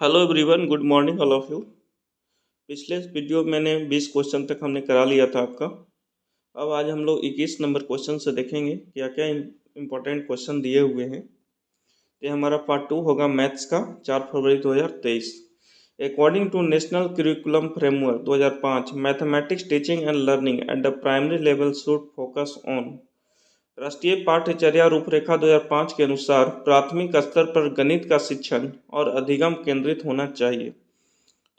Hello everyone, good morning all of you. पिछले video में मैंने 20 क्वेश्चन तक हमने करा लिया था आपका। अब आज हम लोग 21 नंबर क्वेश्चन से देखेंगे क्या क्या इम्पोर्टेंट क्वेश्चन दिए हुए हैं। ये हमारा पार्ट 2 होगा मैथ्स का, 4 फरवरी 2023। According to national curriculum framework 2005, mathematics teaching and learning at the primary level should focus on. राष्ट्रीय पाठ्यचर्या रूपरेखा 2005 के अनुसार प्राथमिक स्तर पर गणित का शिक्षण और अधिगम केंद्रित होना चाहिए।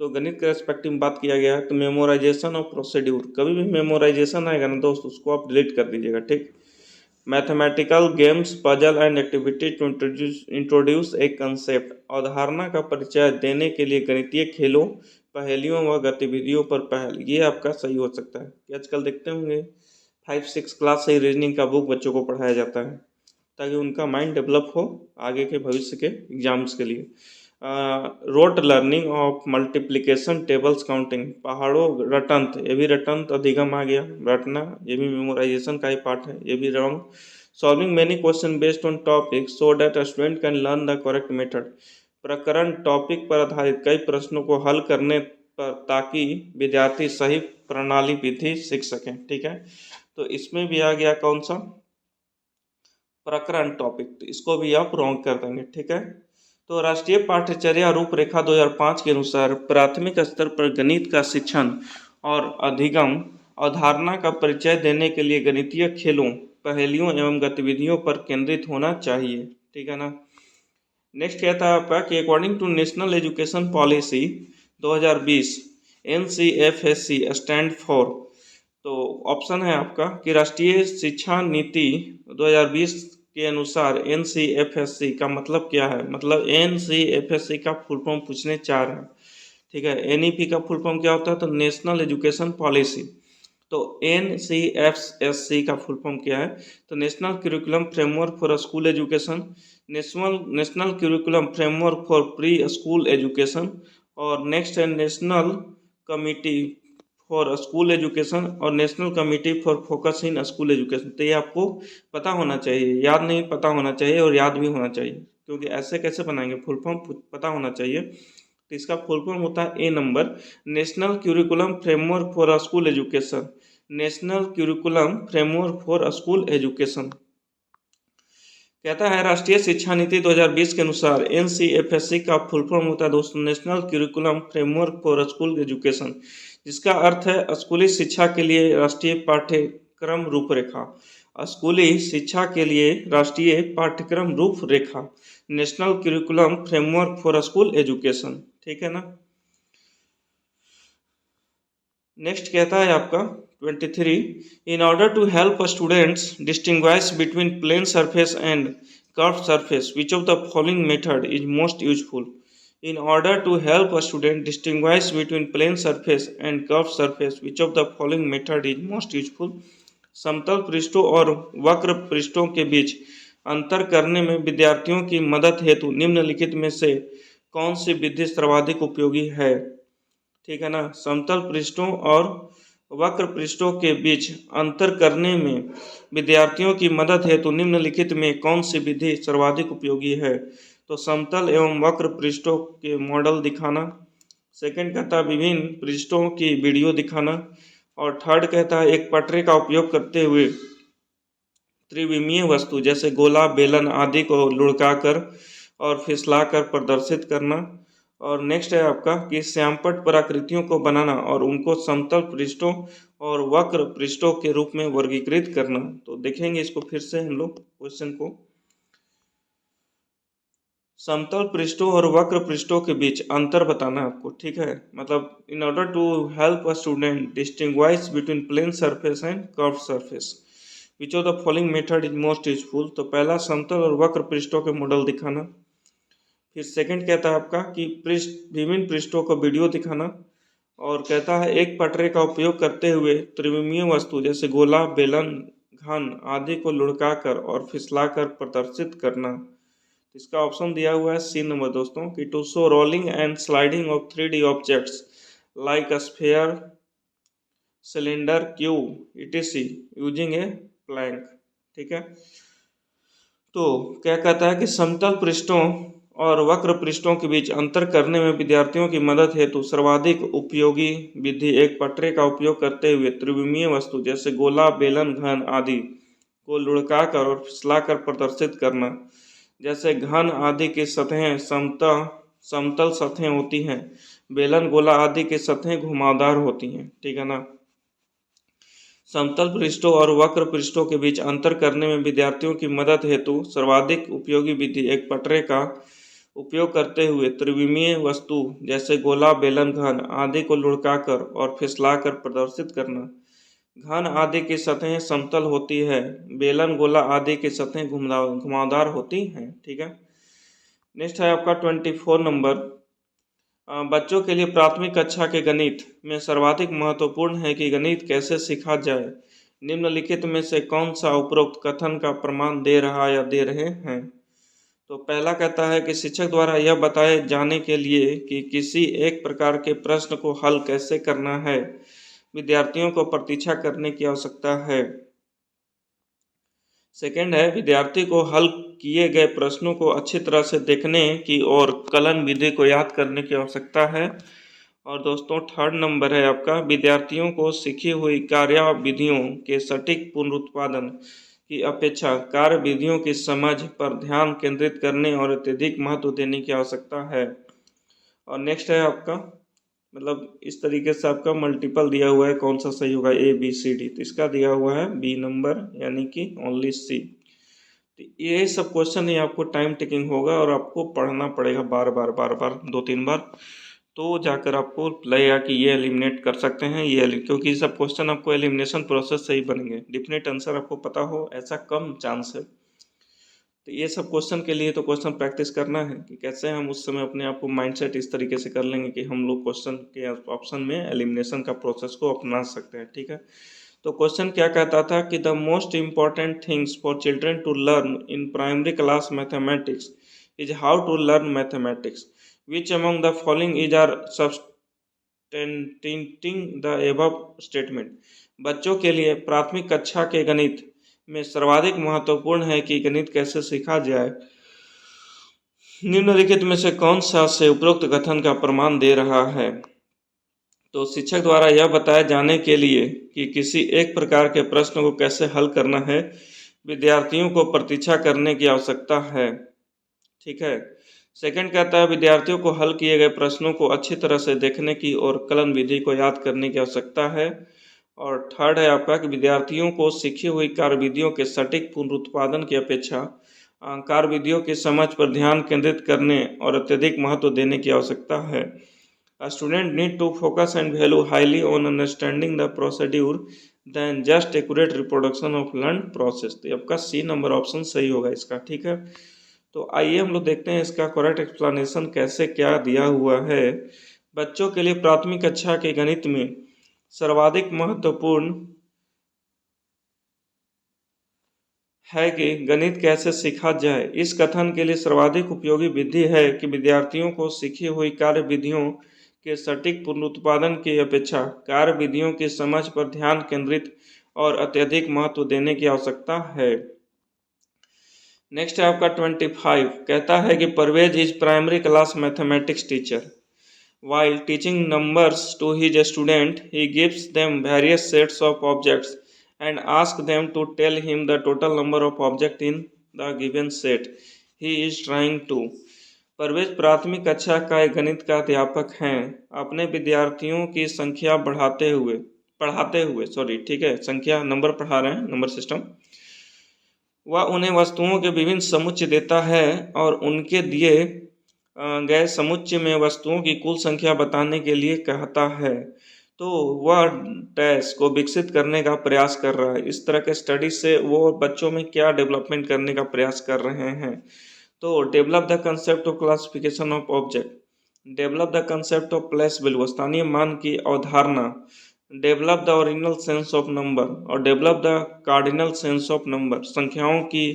तो गणित के रेस्पेक्टिव में बात किया गया है। तो मेमोराइजेशन और प्रोसीड्यूर, कभी भी मेमोराइजेशन आएगा ना दोस्त, उसको आप डिलीट कर दीजिएगा, ठीक। Mathematical games, puzzle and activity to introduce a concept, अवधारणा का परिचय देने के लिए गणितीय खेलों, पहेलियों व गतिविधियों पर पहल। ये आपका सही हो सकता है कि आजकल देखते होंगे 5-6 क्लास से रीजनिंग का बुक बच्चों को पढ़ाया जाता है ताकि उनका माइंड डेवलप हो आगे के भविष्य के एग्जाम्स के लिए। Rote learning of multiplication tables counting, पहाड़ों रटंत, ये भी रटंत अधिगम आ गया, रटना ये भी मेमोराइजेशन का ही पार्ट है, ये भी wrong. Solving many question based on topic so that a student can learn the correct method, प्रकरण टॉपिक पर आधारित कई प्रश्नों को हल करने पर ताकि विद्यार्थी सही प्रणाली विधि सीख सकें, ठीक है। तो इसमें भी आ गया कौन सा, प्रकरण टॉपिक, तो इसको भी आप रॉन्ग कर देंगे, ठीक है। तो राष्ट्रीय पाठ्यचर्या रूपरेखा 2005 के अनुसार प्राथमिक स्तर पर गणित का शिक्षण और अधिगम, अवधारणा का परिचय देने के लिए गणितीय खेलों, पहेलियों एवं गतिविधियों पर केंद्रित होना चाहिए, ठीक है ना। नेक्स्ट कहता है आपका कि according to national education policy 2020, NCFSC stand for. तो ऑप्शन है आपका कि राष्ट्रीय शिक्षा नीति 2020 के अनुसार NCFSC का मतलब क्या है। मतलब NCFSC का फुल फॉर्म पूछने चाह रहे हैं, ठीक है। NEP का फुल फॉर्म क्या होता है, तो नेशनल एजुकेशन पॉलिसी। तो NCFSC का फुल फॉर्म क्या है, तो national curriculum framework for school education, national curriculum framework for pre school education, और नेक्स्ट है national committee for school education और national committee for focus in school education. तो ये आपको पता होना चाहिए, याद नहीं पता होना चाहिए, और याद भी होना चाहिए, क्योंकि ऐसे कैसे बनाएंगे, फुल फॉर्म पता होना चाहिए। तो इसका फुल फॉर्म होता है a number, national curriculum framework for school education, national curriculum framework for school education. कहता है राष्ट्रीय शिक्षा नीति 2020 के अनुसार NCFSC का फुल फॉर्म होता है दोस्तों national curriculum framework for school education, जिसका अर्थ है स्कूली शिक्षा के लिए राष्ट्रीय पाठ्यक्रम रूपरेखा। स्कूली शिक्षा के लिए राष्ट्रीय पाठ्यक्रम रूपरेखा, national curriculum framework for school education, ठीक है ना। नेक्स्ट कहता है आपका 23, in order to help students distinguish between plane surface and curve surface which of the following method is most useful. In order to help student distinguish between plane surface and curve surface which of the following method is most useful. समतल पृष्ठों और वक्र पृष्ठों के बीच अंतर करने में विद्यार्थियों की मदद हेतु निम्नलिखित में से कौन सी विधि सर्वाधिक उपयोगी है, ठीक है ना। समतल पृष्ठों और वक्र पृष्ठों के बीच अंतर करने में विद्यार्थियों की मदद हेतु निम्नलिखित में कौन सी विधि सर्वाधिक उपयोगी है। तो समतल एवं वक्र पृष्ठों के मॉडल दिखाना, सेकंड कहता है विभिन्न पृष्ठों की वीडियो दिखाना, और थर्ड कहता है एक पटरे का उपयोग करते हुए त्रिविमीय वस्तु जैसे गोला, बेलन आदि को लुढ़काकर और फिसलाकर प्रदर्शित करना, और नेक्स्ट है आपका कि श्यामपट्ट पर आकृतियों को बनाना और उनको समतल पृष्ठों और वक्र पृष्ठों के रूप में वर्गीकृत करना। तो देखेंगे इसको फिर से हम लोग क्वेश्चन को, समतल पृष्ठों और वक्र पृष्ठों के बीच अंतर बताना है आपको, ठीक है। मतलब in order to help a student distinguish between plane surface and curve surface which of the following method is most useful. तो पहला समतल और वक्र पृष्ठों के मॉडल दिखाना, फिर सेकंड कहता है आपका कि विभिन्न पृष्ठों को वीडियो दिखाना, और कहता है एक पटरे का उपयोग करते हुए त्रिविमीय वस्तु जैसे गोला, बेलन, घन आदि को लुढ़काकर और फिसलाकर प्रदर्शित करना। इसका ऑप्शन दिया हुआ है सी नंबर दोस्तों कि to show rolling and sliding of 3D objects like a sphere, cylinder, cube etc using a plank, ठीक है। तो क्या कहता है कि समतल पृष्ठों और वक्र पृष्ठों के बीच अंतर करने में विद्यार्थियों की मदद हेतु सर्वाधिक उपयोगी विधि एक पटरे का उपयोग करते हुए त्रिविमीय वस्तु जैसे गोला, बेलन, घन आदि को लुढ़काकर और फिसलाकर प्रदर्शित करना। जैसे घन आदि की सतहें समतल सतहें होती हैं, बेलन, गोला आदि की सतहें घुमावदार होती हैं। ठीक है ना। समतल पृष्ठों और वक्र पृष्ठों के बीच अंतर करने में विद्यार्थियों की मदद हेतु सर्वाधिक उपयोगी विधि एक पटरे का उपयोग करते हुए त्रिविमीय वस्तु जैसे गोला, बेलन, घन आदि को लुढ़काकर और फिसलाकर प्रदर्शित करना। घन आदि की सतहें समतल होती है, बेलन, गोला आदि की सतहें घुमावदार होती हैं। ठीक है। नेक्स्ट है आपका 24 नंबर। बच्चों के लिए प्राथमिक कक्षा के गणित में सर्वाधिक महत्वपूर्ण है कि गणित कैसे सीखा जाए। निम्नलिखित में से कौन सा उपरोक्त कथन का प्रमाण दे रहा या दे रहे हैं। तो पहला कहता है कि शिक्षक द्वारा यह बताए जाने के लिए कि किसी एक प्रकार के प्रश्न को हल कैसे करना है, विद्यार्थियों को प्रतीक्षा करने की आवश्यकता है। सेकंड है विद्यार्थी को हल किए गए प्रश्नों को अच्छी तरह से देखने की और कलन विधि को याद करने की आवश्यकता है। और दोस्तों थर्ड नंबर है आपका विद्यार्थियों को सीखी हुई कार्यविधियों के सटीक पुनरुत्पादन की अपेक्षा कार्य विधियों की समझ पर ध्यान केंद्रित करने और अत्यधिक महत्व देने की आवश्यकता है। और नेक्स्ट है आपका मतलब इस तरीके से आपका मल्टीपल दिया हुआ है, कौन सा सही होगा A B C D, तो इसका दिया हुआ है B नंबर यानी कि ओनली C। तो ये सब क्वेश्चन ही आपको टाइम टेकिंग होगा और आपको पढ़ना पड़ेगा बार बार 2-3 बार, तो जाकर आपको लगेगा कि ये एलिमिनेट कर सकते हैं क्योंकि सब क्वेश्चन आपको एलिमिनेशन प्रोसेस से ही बनेंगे। डिफिनेट आंसर आपको पता हो ऐसा कम चांस है। तो ये सब क्वेश्चन के लिए तो क्वेश्चन प्रैक्टिस करना है कि कैसे हम उस समय अपने आप को माइंडसेट इस तरीके से कर लेंगे कि हम लोग क्वेश्चन के ऑप्शन में एलिमिनेशन का प्रोसेस को अपना सकते हैं। ठीक है। तो क्वेश्चन क्या कहता था कि the most important things for children to learn in primary class mathematics is how to learn mathematics, which among the following is are substantiating the above statement. बच्चों के लिए प्राथमिक कक्षा के गणित में सर्वाधिक महत्वपूर्ण है कि गणित कैसे सीखा जाए। निम्नलिखित में से कौन सा से उपरोक्त कथन का प्रमाण दे रहा है। तो शिक्षक द्वारा यह बताए जाने के लिए कि किसी एक प्रकार के प्रश्न को कैसे हल करना है, विद्यार्थियों को प्रतीक्षा करने की आवश्यकता है। ठीक है। सेकंड कहता है विद्यार्थियों को हल किए गए प्रश्नों को अच्छी तरह से देखने की और कलन विधि को याद करने की आवश्यकता है। और थर्ड है आपका कि विद्यार्थियों को सीखी हुई कार्यविधियों के सटीक पुनरुत्पादन की अपेक्षा कार्यविधियों की समझ पर ध्यान केंद्रित करने और अत्यधिक महत्व देने की आवश्यकता है। A student need to focus and value highly on understanding the procedure than just accurate reproduction of learned process। तो आपका C नंबर ऑप्शन सही होगा इसका। ठीक है। तो आइए हम लोग देखते हैं इसका करेक्ट एक्सप्लेनेशन कैसे क्या दिया हुआ है। बच्चों के लिए प्राथमिक कक्षा के गणित में सर्वाधिक महत्वपूर्ण है कि गणित कैसे सीखा जाए। इस कथन के लिए सर्वाधिक उपयोगी विधि है कि विद्यार्थियों को सीखी हुई कार्य विधियों के सटीक पुनरुत्पादन की अपेक्षा कार्य विधियों की समझ पर ध्यान केंद्रित और अत्यधिक महत्व देने की आवश्यकता है। नेक्स्ट है आपका 25 कहता है कि Parvez is primary class mathematics teacher. While teaching numbers to his student, he gives them various sets of objects and asks them to tell him the total number of objects in the given set he is trying to। Parvez प्राथमिक कक्षा का एक गणित का अध्यापक हैं। अपने विद्यार्थियों की संख्या पढ़ाते हुए ठीक है, संख्या नंबर पढ़ा रहे हैं, नंबर सिस्टम। वह उन्हें वस्तुओं के विभिन्न समुच्चय देता है और उनके दिए गए समुच्चय में वस्तुओं की कुल संख्या बताने के लिए कहता है। तो वह डैश को विकसित करने का प्रयास कर रहा है। इस तरह के स्टडी से वो बच्चों में क्या डेवलपमेंट करने का प्रयास कर रहे हैं। तो develop the concept of classification of object, develop the concept of place value, स्थानीय मान की अवधारणा, develop the original sense of number और develop the cardinal sense of number, संख्याओं की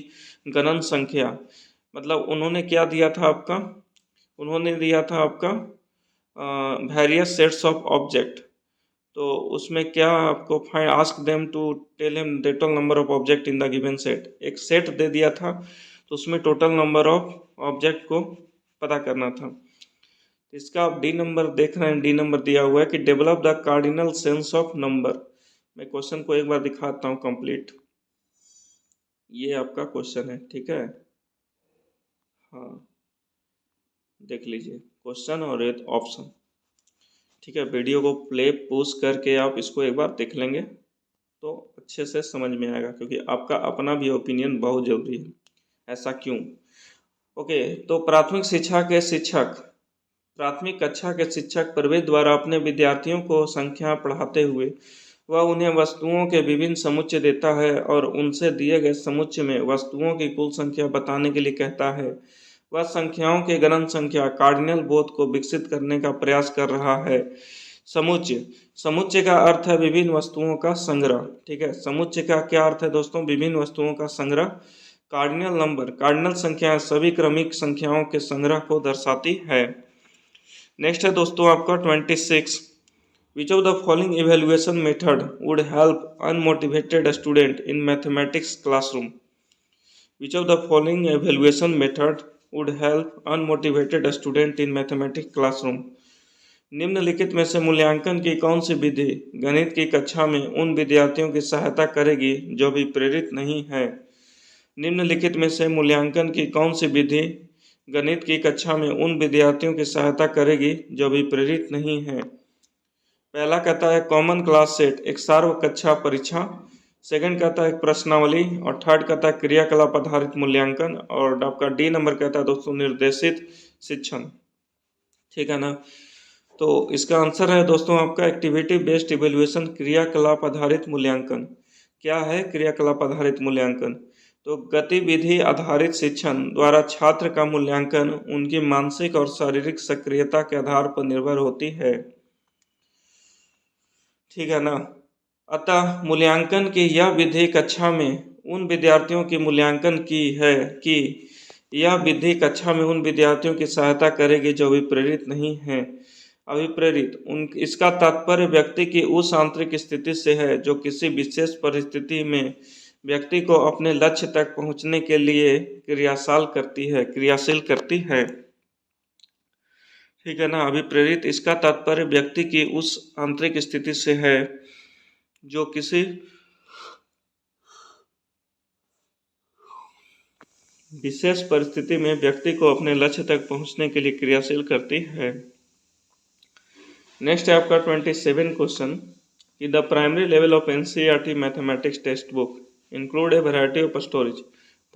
गणन संख्या। मतलब उन्होंने क्या दिया था आपका, उन्होंने दिया था आपका वेरियस सेट्स ऑफ ऑब्जेक्ट। तो उसमें क्या आपको find ask them to tell him the total number of object in the given set. एक सेट दे दिया था तो उसमें टोटल नंबर ऑफ ऑब्जेक्ट को पता करना था। इसका आप डी नंबर देख रहे हैं, डी नंबर दिया हुआ है कि develop the cardinal sense of number. मैं क्वेश्चन को एक बार दिखाता हूँ कंप्लीट। ये आपका क्वेश्चन है, ठीक है। हाँ, देख लीजिए क्वेश्चन और ये ऑप्शन, ठीक है। वीडियो को प्ले पॉज करके आप इसको एक बार देख लेंगे तो अच्छे से समझ में आएगा, क्योंकि आपका अपना भी ओपिनियन बहुत जरूरी है। ऐसा क्यों? ओके, तो प्राथमिक शिक्षा के शिक्षक, प्राथमिक कक्षा के शिक्षक प्रवेश द्वारा अपने विद्यार्थियों को संख्या पढ़ाते हुए वह उन्हें वस्तुओं के विभिन्न समुच्चय देता है और उनसे दिए गए समुच्चय में वस्तुओं की कुल संख्या बताने के लिए कहता है। वह संख्याओं के गणन संख्या कार्डिनल बोध को विकसित करने का प्रयास कर रहा है। समुच्चय, समुच्चय का अर्थ है विभिन्न वस्तुओं का संग्रह, ठीक है। समुच्चय का क्या अर्थ है दोस्तों? विभिन्न वस्तुओं का संग्रह। कार्डिनल नंबर, कार्डिनल संख्या सभी क्रमिक संख्याओं के संग्रह को दर्शाती है। नेक्स्ट है दोस्तों आपका 26, विच of the following evaluation method would help unmotivated student in mathematics classroom. Which of the following evaluation method would help unmotivated student in mathematics classroom. निम्नलिखित में से मूल्यांकन की कौन सी विधि गणित की कक्षा में उन विद्यार्थियों की सहायता करेगी जो भी प्रेरित नहीं है। निम्नलिखित में से मूल्यांकन की कौन सी विधि गणित की कक्षा में उन विद्यार्थियों की सहायता करेगी जो भी प्रेरित नहीं है। पहला कहता है कॉमन क्लास सेट, एक सार्व कक्षा परीक्षा। सेकंड कहता है प्रश्नावली, और थर्ड कहता है क्रियाकलाप आधारित मूल्यांकन, और आपका डी नंबर कहता है दोस्तों निर्देशित शिक्षण, ठीक है ना। तो इसका आंसर है दोस्तों आपका एक्टिविटी बेस्ड इवेल्युएशन, क्रियाकलाप आधारित मूल्यांकन। क्या है क्रियाकलाप आधारित मूल्यांकन? तो गतिविधि आधारित शिक्षण द्वारा छात्र का मूल्यांकन उनकी मानसिक और शारीरिक सक्रियता के आधार पर निर्भर होती है, ठीक है ना। अतः मूल्यांकन की यह विधि कक्षा में उन विद्यार्थियों की मूल्यांकन की है कि यह विधि कक्षा में उन विद्यार्थियों की सहायता करेगी जो अभिप्रेरित नहीं हैं। अभिप्रेरित उन, इसका तात्पर्य व्यक्ति की उस आंतरिक स्थिति से है जो किसी विशेष परिस्थिति में व्यक्ति को अपने लक्ष्य तक पहुंचने के लिए क्रियाशील करती है, ठीक है ना। अभिप्रेरित, इसका तात्पर्य व्यक्ति की उस आंतरिक स्थिति से है जो किसी विशेष परिस्थिति में व्यक्ति को अपने लक्ष्य तक पहुंचने के लिए क्रियाशील करती है। नेक्स्ट है आपका 27 क्वेश्चन कि the primary level of NCERT mathematics text book include A variety of stories,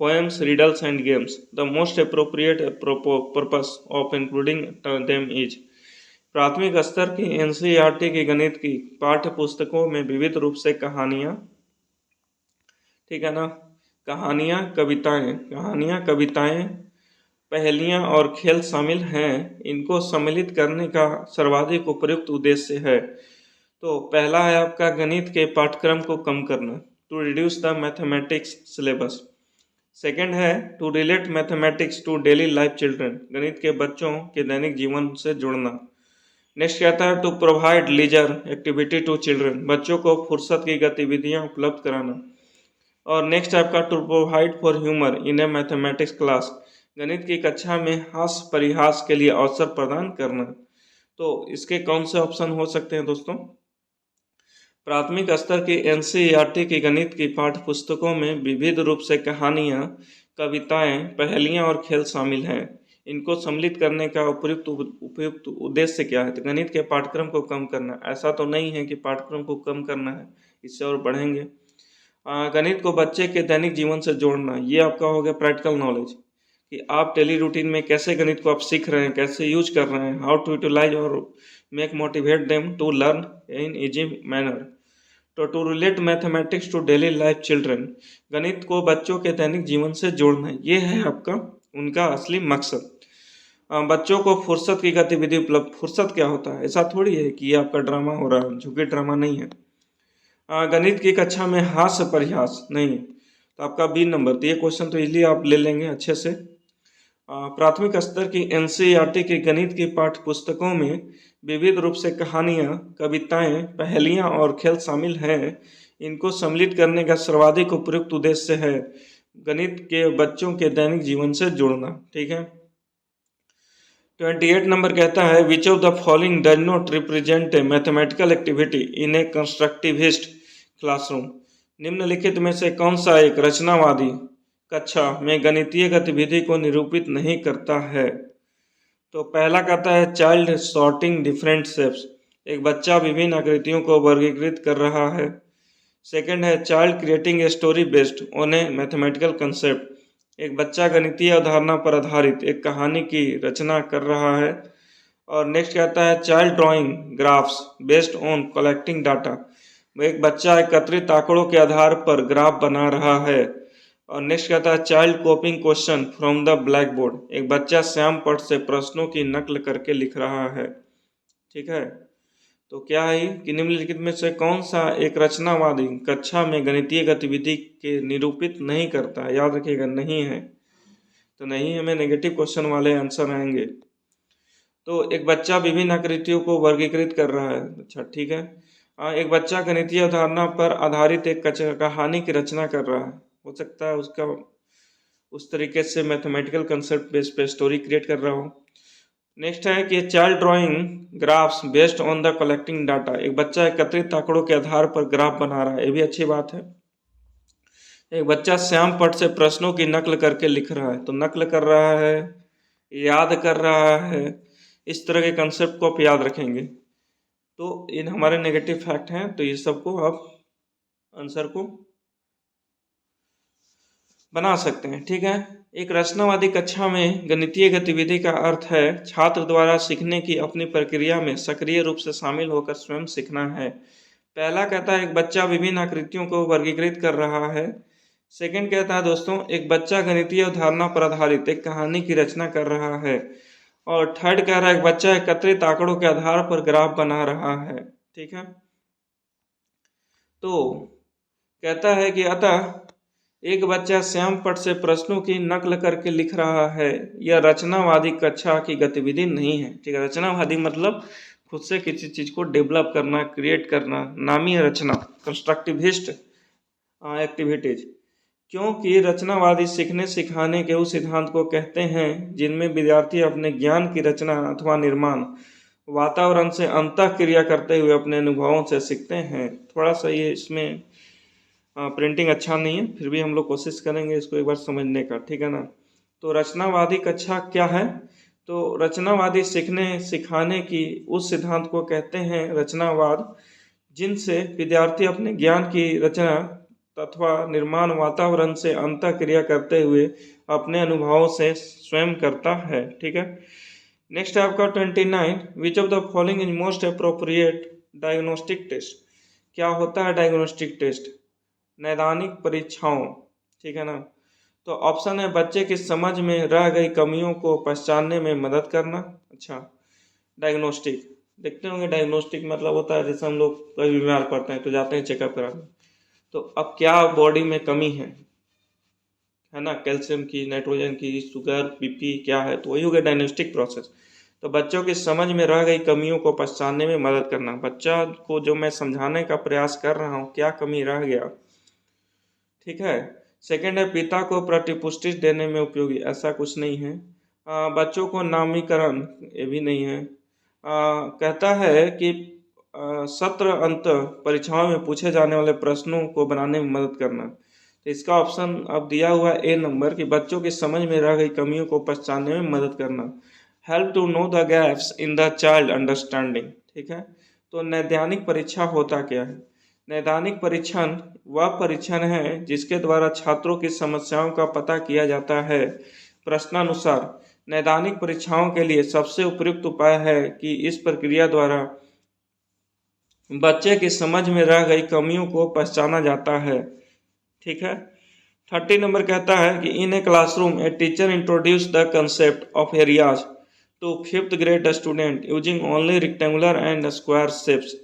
poems, riddles and games. The most appropriate purpose of including them is. प्राथमिक स्तर की एनसीईआरटी की गणित की पाठ्य पुस्तकों में विविध रूप से कहानियाँ, ठीक है ना, कहानियाँ, कविताएं, पहेलियाँ और खेल शामिल हैं। इनको सम्मिलित करने का सर्वाधिक उपयुक्त उद्देश्य है। तो पहला है आपका गणित के पाठ्यक्रम को कम करना, to reduce the mathematics syllabus. Second है to relate mathematics to daily life children, गणित के बच्चों के दैनिक जीवन से जुड़ना। नेक्स्ट कहता है to provide leisure activity to children, बच्चों को फुर्सत की गतिविधियां उपलब्ध कराना। और नेक्स्ट आपका to provide for humour in a mathematics class, गणित की कक्षा में हास्य परिहास के लिए अवसर प्रदान करना। तो इसके कौन से ऑप्शन हो सकते हैं दोस्तों? प्राथमिक स्तर की एनसीईआरटी की गणित की पाठ्य पुस्तकों में विविध रूप से कहानियाँ, कविताएं, पहेलियाँ और खेल शामिल हैं। इनको सम्मिलित करने का उपयुक्त उद्देश्य क्या है? तो गणित के पाठ्यक्रम को कम करना। ऐसा तो नहीं है कि पाठ्यक्रम को कम करना है, इससे और बढ़ेंगे। गणित को बच्चे के दैनिक जीवन से जोड़ना, ये आपका हो गया प्रैक्टिकल नॉलेज, कि आप डेली रूटीन में कैसे गणित को आप सीख रहे हैं, कैसे यूज कर रहे हैं, हाउ टू यूटिलाइज और make motivate them to learn in easy manner. तो to relate mathematics to daily life children, गणित को बच्चों के दैनिक जीवन से जोड़ना, ये है आपका उनका असली मकसद। बच्चों को फुर्सत की गतिविधि उपलब्ध, फुर्सत क्या होता है? ऐसा थोड़ी है कि ये आपका ड्रामा हो रहा है, झुके ड्रामा नहीं है। गणित की कक्षा में हास्य परिहास नहीं, तो आपका बी नंबर। तो ये क्वेश्चन तो इजीली आप ले लेंगे अच्छे से। प्राथमिक स्तर की एनसीईआरटी की गणित की पाठ्य पुस्तकों में विविध रूप से कहानियाँ, कविताएं, पहेलियाँ और खेल शामिल हैं। इनको सम्मिलित करने का सर्वाधिक उपयुक्त उद्देश्य है गणित के बच्चों के दैनिक जीवन से जोड़ना, ठीक है। 28 नंबर कहता है विच of the following does not represent a mathematical activity in A constructivist classroom. निम्नलिखित में से कौन सा एक रचनावादी कक्षा में गणितीय गतिविधि को निरूपित नहीं करता है। तो पहला कहता है चाइल्ड सॉर्टिंग डिफरेंट शेप्स, एक बच्चा विभिन्न आकृतियों को वर्गीकृत कर रहा है। सेकंड है child creating a story based on A mathematical concept, एक बच्चा गणितीय अवधारणा पर आधारित एक कहानी की रचना कर रहा है। और नेक्स्ट कहता है child drawing graphs based on collecting data, एक बच्चा एकत्रित आंकड़ों के आधार पर ग्राफ बना रहा है। और नेक्स्ट कहता है child कॉपिंग question from the black board, एक बच्चा श्याम पट से प्रश्नों की नकल करके लिख रहा है। ठीक है, तो क्या है कि निम्नलिखित में से कौन सा एक रचनावादी कक्षा में गणितीय गतिविधि के निरूपित नहीं करता है। याद रखिएगा नहीं है, तो नहीं हमें नेगेटिव क्वेश्चन वाले आंसर आएंगे। तो एक बच्चा विभिन्न आकृतियों को वर्गीकृत कर रहा है। अच्छा ठीक है, एक बच्चा गणितीय अवधारणा पर आधारित एक कहानी की रचना कर रहा है, हो सकता है उसका उस तरीके से मैथमेटिकल कंसेप्ट बेस पे स्टोरी क्रिएट कर रहा हो। नेक्स्ट है कि child drawing graphs based on the collecting data, एक बच्चा एकत्रित आंकड़ों के आधार पर ग्राफ बना रहा है, ये भी अच्छी बात है। एक बच्चा श्याम पट से प्रश्नों की नकल करके लिख रहा है, तो नकल कर रहा है, याद कर रहा है, इस तरह के कंसेप्ट को आप याद रखेंगे। तो इन हमारे नेगेटिव फैक्ट हैं, तो ये सबको आप आंसर को बना सकते हैं। ठीक है, एक रचनावादी कक्षा में गणितीय गतिविधि का अर्थ है छात्र द्वारा सीखने की अपनी प्रक्रिया में सक्रिय रूप से शामिल होकर स्वयं सीखना है। पहला कहता है एक बच्चा विभिन्न आकृतियों को वर्गीकृत कर रहा है। सेकंड कहता है दोस्तों एक बच्चा गणितीय अवधारणा पर आधारित एक कहानी की रचना कर रहा है। और थर्ड कह रहा है एक बच्चा एकत्रित आंकड़ों के आधार पर ग्राफ बना रहा है। ठीक है, तो कहता है कि अतः एक बच्चा श्याम पट से प्रश्नों की नकल करके लिख रहा है, यह रचनावादी कक्षा की गतिविधि नहीं है। ठीक है, रचनावादी मतलब खुद से किसी चीज को डेवलप करना, क्रिएट करना, नामी है रचना, कंस्ट्रक्टिविस्ट एक्टिविटीज। क्योंकि रचनावादी सीखने सिखाने के उस सिद्धांत को कहते हैं जिनमें विद्यार्थी अपने ज्ञान की रचना अथवा निर्माण वातावरण से अंतः क्रिया करते हुए अपने अनुभवों से सीखते हैं। थोड़ा सा ये इसमें प्रिंटिंग अच्छा नहीं है, फिर भी हम लोग कोशिश करेंगे इसको एक बार समझने का। ठीक है ना, तो रचनावादी कक्षा क्या है, तो रचनावादी सीखने सिखाने की उस सिद्धांत को कहते हैं रचनावाद जिनसे विद्यार्थी अपने ज्ञान की रचना अथवा निर्माण वातावरण से अंतः क्रिया करते हुए अपने अनुभवों से स्वयं करता है। ठीक है, नेक्स्ट है आपका 29 which of the following is most appropriate diagnostic test. क्या होता है डायग्नोस्टिक टेस्ट, नैदानिक परीक्षाओं। ठीक है ना, तो ऑप्शन है बच्चे की समझ में रह गई कमियों को पहचानने में मदद करना। अच्छा, डायग्नोस्टिक देखते होंगे, डायग्नोस्टिक मतलब होता है जैसे हम लोग कभी बीमार पड़ते हैं तो जाते हैं चेकअप कराने, तो अब क्या बॉडी में कमी है ना, कैल्शियम की, नाइट्रोजन की, शुगर, बीपी क्या है, तो वही हो गया डायग्नोस्टिक प्रोसेस। तो बच्चों की समझ में रह गई कमियों को पहचानने में मदद करना, बच्चा को जो मैं समझाने का प्रयास कर रहा हूँ क्या कमी रह गया। ठीक है, सेकंड है पिता को प्रतिपुष्टि देने में उपयोगी, ऐसा कुछ नहीं है। बच्चों को नामीकरण, ये भी नहीं है। कहता है कि सत्र अंत परीक्षाओं में पूछे जाने वाले प्रश्नों को बनाने में मदद करना, तो इसका ऑप्शन अब दिया हुआ है ए नंबर कि बच्चों की समझ में रह गई कमियों को पहचानने में मदद करना, help to know the gaps in the child understanding. ठीक है, तो नैदानिक परीक्षा होता क्या है, नैदानिक परीक्षण वह परीक्षण है जिसके द्वारा छात्रों की समस्याओं का पता किया जाता है। प्रश्नानुसार नैदानिक परीक्षाओं के लिए सबसे उपयुक्त उपाय है कि इस प्रक्रिया द्वारा बच्चे की समझ में रह गई कमियों को पहचाना जाता है। ठीक है, 30 नंबर कहता है कि in a classroom a teacher introduce the concept of areas to 5th grade student using only rectangular and square shapes.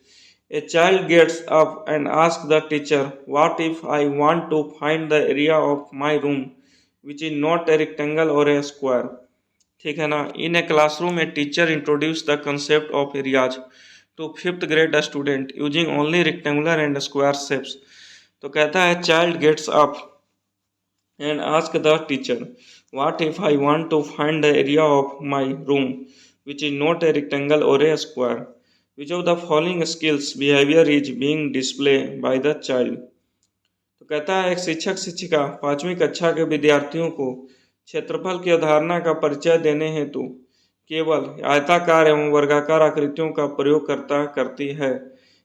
A child gets up and asks the teacher, what if I want to find the area of my room which is not a rectangle or a square। ठीक है ना, in a classroom a teacher introduced the concept of areas to 5th grade student using only rectangular and square shapes। तो कहता है child gets up and ask the teacher What if I want to find the area of my room, which is not a rectangle or a square? Which of the following skills behavior is being displayed by the child? तो कहता है एक शिक्षक शिक्षिका 5वीं कक्षा के विद्यार्थियों को क्षेत्रफल की अवधारणा का परिचय देने हेतु केवल आयताकार एवं वर्गाकार आकृतियों का प्रयोग करती है।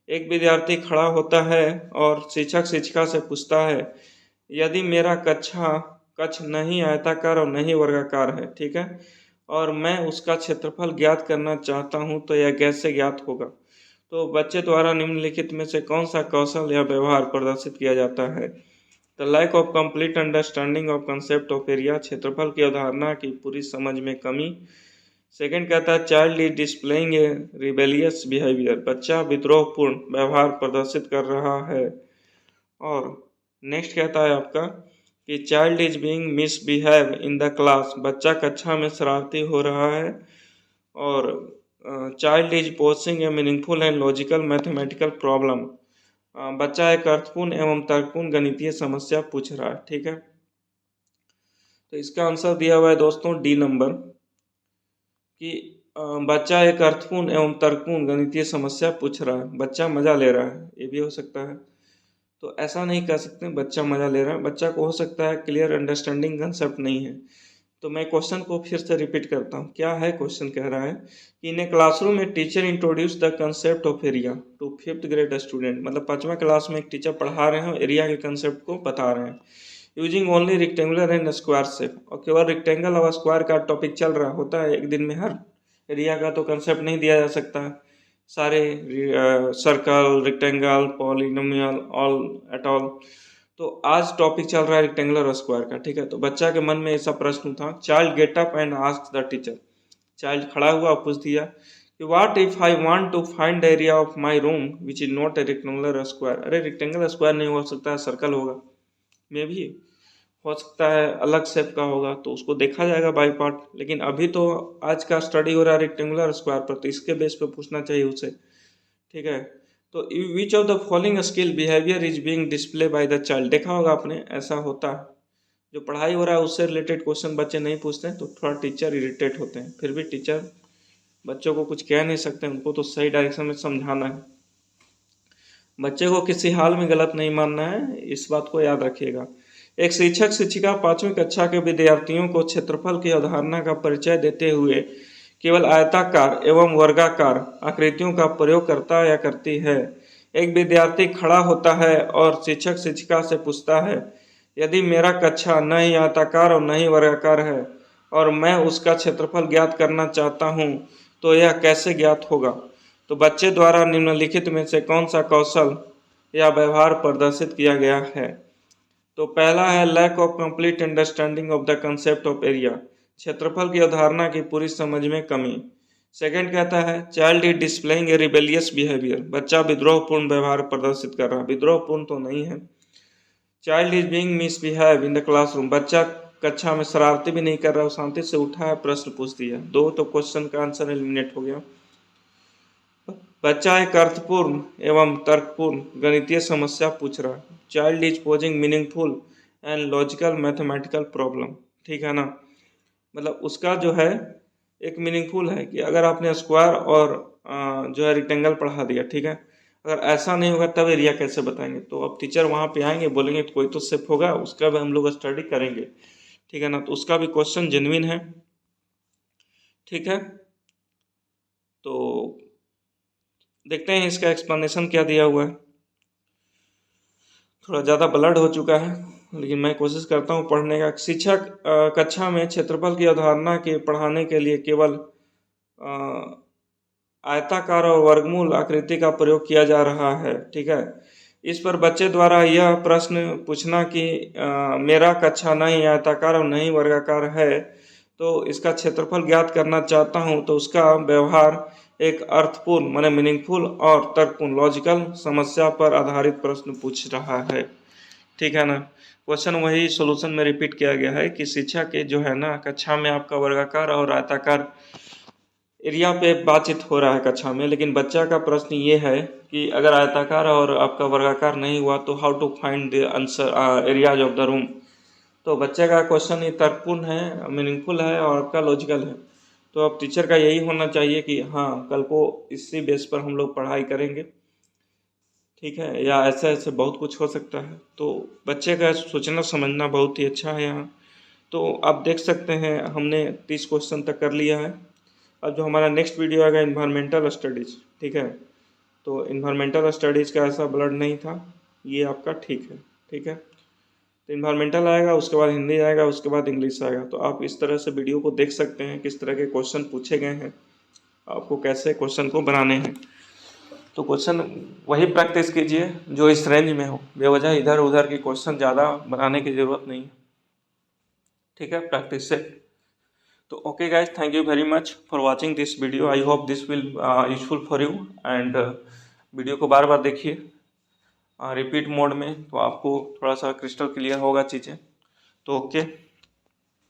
एक विद्यार्थी खड़ा होता है और शिक्षक शिक्षिका से पूछता है, यदि मेरा कक्ष नहीं आयताकार और नहीं वर्गाकार है, ठीक है, और मैं उसका क्षेत्रफल ज्ञात करना चाहता हूं, तो यह कैसे ज्ञात होगा? तो बच्चे द्वारा निम्नलिखित में से कौन सा कौशल या व्यवहार प्रदर्शित किया जाता है? The lack of complete understanding of concept of area, क्षेत्रफल की अवधारणा की पूरी समझ में कमी। सेकंड कहता है child is displaying A rebellious behaviour, बच्चा विद्रोहपूर्ण व्यवहार प्रदर्शित कर रहा है। और नेक्स्ट कहता है आपका कि child is being misbehave in the class, बच्चा कक्षा में शरारती हो रहा है। और child is posing A meaningful and logical mathematical problem, बच्चा एक अर्थपूर्ण एवं तर्कपूर्ण गणितीय समस्या पूछ रहा है, ठीक है। तो इसका आंसर दिया हुआ है दोस्तों डी नंबर कि बच्चा एक अर्थपूर्ण एवं तर्कपूर्ण गणितीय समस्या पूछ रहा है, बच्चा मजा ले रहा है, ये भी हो सकता है। तो ऐसा नहीं कह सकते बच्चा मजा ले रहा है, बच्चा को हो सकता है क्लियर अंडरस्टैंडिंग कंसेप्ट नहीं है। तो मैं क्वेश्चन को फिर से रिपीट करता हूँ। क्या है क्वेश्चन? कह रहा है कि इन ए क्लासरूम में teacher introduce the concept of area to 5th grade student, मतलब 5वां क्लास में एक टीचर पढ़ा रहे हैं, एरिया के कंसेप्ट को बता रहे हैं। Using only rectangular and square shape, और केवल रेक्टेंगल और स्क्वायर का टॉपिक चल रहा होता है। एक दिन में हर एरिया का तो कंसेप्ट नहीं दिया जा सकता है, सारे circle, rectangle, polynomial, all at all. तो आज टॉपिक चल रहा है रेक्टेंगुलर और स्क्वायर का, ठीक है। तो बच्चा के मन में ऐसा प्रश्न था। Child get up and ask the teacher, child खड़ा हुआ और पूछ दिया कि what if I want to find the area of my room which is not a rectangular और स्क्वायर। अरे रेक्टेंगुलर स्क्वायर नहीं हो सकता है, सर्कल होगा, मे भी हो सकता है अलग शेप का होगा, तो उसको देखा जाएगा बाई पार्ट। लेकिन अभी तो आज का स्टडी हो रहा है रेक्टेंगुलर स्क्वायर पर, तो इसके बेस पे पूछना चाहिए उसे, ठीक है। तो विच of the following skill behaviour is being display by the child, देखा होगा आपने, ऐसा होता है। जो पढ़ाई हो रहा है उससे रिलेटेड क्वेश्चन बच्चे नहीं पूछते हैं तो थोड़ा टीचर इरिटेट होते हैं। फिर भी टीचर बच्चों को कुछ कह नहीं सकते, उनको तो सही डायरेक्शन में समझाना है। बच्चे को किसी हाल में गलत नहीं मानना है, इस बात को याद रखिएगा। एक शिक्षक शिक्षिका 5वीं कक्षा के विद्यार्थियों को क्षेत्रफल की अवधारणा का परिचय देते हुए केवल आयताकार एवं वर्गाकार आकृतियों का प्रयोग करता या करती है। एक विद्यार्थी खड़ा होता है और शिक्षक शिक्षिका से पूछता है, यदि मेरा कक्षा न ही आयताकार और न ही वर्गाकार है और मैं उसका क्षेत्रफल ज्ञात करना चाहता हूँ, तो यह कैसे ज्ञात होगा? तो बच्चे द्वारा निम्नलिखित में से कौन सा कौशल या व्यवहार प्रदर्शित किया गया है? तो पहला है lack of complete understanding of the concept of area, क्षेत्रफल की अवधारणा की पूरी समझ में कमी। सेकंड कहता है child is displaying A rebellious behaviour, बच्चा विद्रोहपूर्ण व्यवहार प्रदर्शित कर रहा है, विद्रोहपूर्ण तो नहीं है। Child is being misbehave in the classroom, बच्चा कक्षा में शरारती भी नहीं कर रहा, शांति से उठा है, प्रश्न पूछ दिया। दो तो क्वेश्चन का आंसर एलिमिनेट हो गया। बच्चा एक अर्थपूर्ण एवं तर्कपूर्ण गणितीय समस्या पूछ रहा है। Child is posing meaningful and logical mathematical problem, ठीक है ना। मतलब उसका जो है एक मीनिंगफुल है कि अगर आपने स्क्वायर और जो है रेक्टेंगल पढ़ा दिया, ठीक है, अगर ऐसा नहीं होगा तब एरिया कैसे बताएंगे? तो अब टीचर वहाँ पे आएंगे, बोलेंगे कोई तो शेप होगा, उसका भी हम लोग स्टडी करेंगे, ठीक है ना। तो उसका भी क्वेश्चन जेन्युइन है, ठीक है। तो देखते हैं इसका एक्सप्लेनेशन क्या दिया हुआ है। थोड़ा ज़्यादा ब्लड हो चुका है, लेकिन मैं कोशिश करता हूँ पढ़ने का। शिक्षक कक्षा में क्षेत्रफल की अवधारणा के पढ़ाने के लिए केवल आयताकार और वर्गमूल आकृति का प्रयोग किया जा रहा है, ठीक है। इस पर बच्चे द्वारा यह प्रश्न पूछना कि मेरा कक्षा नहीं आयताकार और नहीं वर्गाकार है, तो इसका क्षेत्रफल ज्ञात करना चाहता हूँ, तो उसका व्यवहार एक अर्थपूर्ण माने मीनिंगफुल और तर्कपूर्ण लॉजिकल समस्या पर आधारित प्रश्न पूछ रहा है, ठीक है ना। क्वेश्चन वही सॉल्यूशन में रिपीट किया गया है कि शिक्षा के जो है ना कक्षा में आपका वर्गाकार और आयताकार एरिया पे बातचीत हो रहा है कक्षा में, लेकिन बच्चा का प्रश्न ये है कि अगर आयताकार और आपका वर्गाकार नहीं हुआ तो how to find the answer areas of the room. तो बच्चे का क्वेश्चन ये तर्कपूर्ण है, मीनिंगफुल है और आपका लॉजिकल है। तो अब टीचर का यही होना चाहिए कि हाँ कल को इसी बेस पर हम लोग पढ़ाई करेंगे, ठीक है, या ऐसे ऐसे बहुत कुछ हो सकता है। तो बच्चे का सोचना समझना बहुत ही अच्छा है यहाँ। तो आप देख सकते हैं हमने 30 क्वेश्चन तक कर लिया है। अब जो हमारा नेक्स्ट वीडियो आएगा इन्वायरमेंटल स्टडीज़, ठीक है। तो इन्वायरमेंटल स्टडीज़ का ऐसा ब्लड नहीं था, ये आपका ठीक है, ठीक है। तो इन्वायरमेंटल आएगा, उसके बाद हिंदी आएगा, उसके बाद इंग्लिश आएगा। तो आप इस तरह से वीडियो को देख सकते हैं किस तरह के क्वेश्चन पूछे गए हैं, आपको कैसे क्वेश्चन को बनाने हैं। तो क्वेश्चन वही प्रैक्टिस कीजिए जो इस रेंज में हो, बेवजह इधर उधर के क्वेश्चन ज़्यादा बनाने की ज़रूरत नहीं है, ठीक है, प्रैक्टिस से। तो okay guys, thank you very much for watching this video. I hope this will useful for you and video को बार बार देखिए रिपीट मोड में, तो आपको थोड़ा सा क्रिस्टल क्लियर होगा चीज़ें। तो ओके।